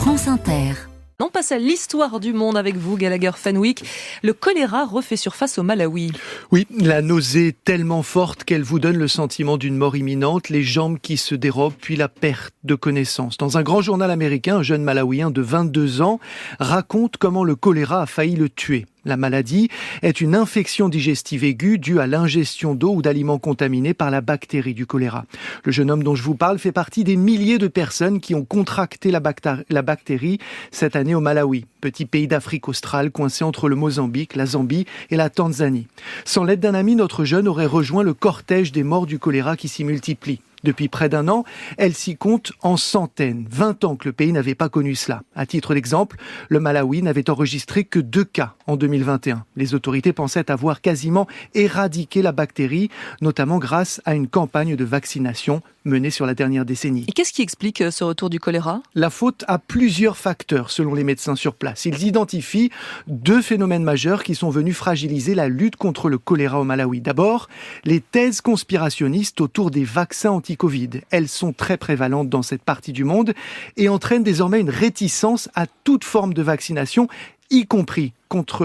France Inter. On passe à l'histoire du monde avec vous, Gallagher Fenwick. Le choléra refait surface au Malawi. Oui, la nausée tellement forte qu'elle vous donne le sentiment d'une mort imminente, les jambes qui se dérobent, puis la perte de connaissance. Dans un grand journal américain, un jeune Malawien de 22 ans raconte comment le choléra a failli le tuer. La maladie est une infection digestive aiguë due à l'ingestion d'eau ou d'aliments contaminés par la bactérie du choléra. Le jeune homme dont je vous parle fait partie des milliers de personnes qui ont contracté la bactérie cette année au Malawi, petit pays d'Afrique australe coincé entre le Mozambique, la Zambie et la Tanzanie. Sans l'aide d'un ami, notre jeune aurait rejoint le cortège des morts du choléra qui s'y multiplient. Depuis près d'un an, elle s'y compte en centaines. 20 ans que le pays n'avait pas connu cela. À titre d'exemple, le Malawi n'avait enregistré que 2 cas en 2021. Les autorités pensaient avoir quasiment éradiqué la bactérie, notamment grâce à une campagne de vaccination menée sur la dernière décennie. Et qu'est-ce qui explique ce retour du choléra ? La faute a plusieurs facteurs, selon les médecins sur place. Ils identifient 2 phénomènes majeurs qui sont venus fragiliser la lutte contre le choléra au Malawi. D'abord, les thèses conspirationnistes autour des vaccins anti-Covid. Elles sont très prévalentes dans cette partie du monde et entraînent désormais une réticence à toute forme de vaccination, y compris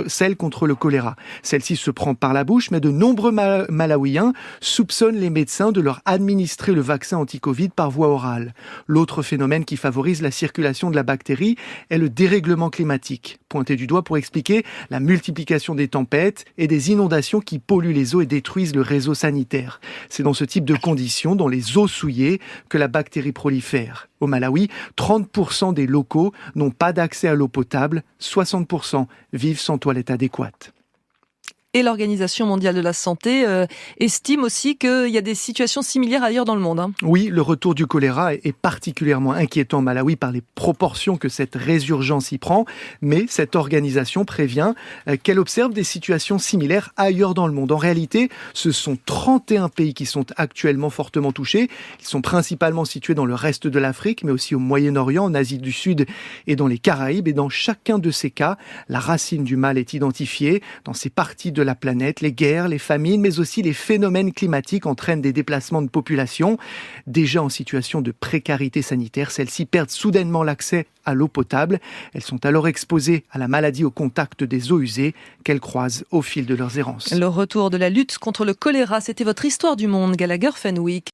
celle contre le choléra. Celle-ci se prend par la bouche, mais de nombreux Malawiens soupçonnent les médecins de leur administrer le vaccin anti-Covid par voie orale. L'autre phénomène qui favorise la circulation de la bactérie est le dérèglement climatique, pointé du doigt pour expliquer la multiplication des tempêtes et des inondations qui polluent les eaux et détruisent le réseau sanitaire. C'est dans ce type de conditions, dans les eaux souillées, que la bactérie prolifère. Au Malawi, 30% des locaux n'ont pas d'accès à l'eau potable, 60% vivent sans toilette adéquate. Et l'Organisation mondiale de la santé estime aussi qu'il y a des situations similaires ailleurs dans le monde. Oui, le retour du choléra est particulièrement inquiétant au Malawi par les proportions que cette résurgence y prend, mais cette organisation prévient qu'elle observe des situations similaires ailleurs dans le monde. En réalité, ce sont 31 pays qui sont actuellement fortement touchés. Ils sont principalement situés dans le reste de l'Afrique, mais aussi au Moyen-Orient, en Asie du Sud et dans les Caraïbes. Et dans chacun de ces cas, la racine du mal est identifiée. Dans ces parties de la planète, les guerres, les famines, mais aussi les phénomènes climatiques entraînent des déplacements de population. Déjà en situation de précarité sanitaire, celles-ci perdent soudainement l'accès à l'eau potable. Elles sont alors exposées à la maladie au contact des eaux usées qu'elles croisent au fil de leurs errances. Le retour de la lutte contre le choléra, c'était votre histoire du monde, Gallagher Fenwick.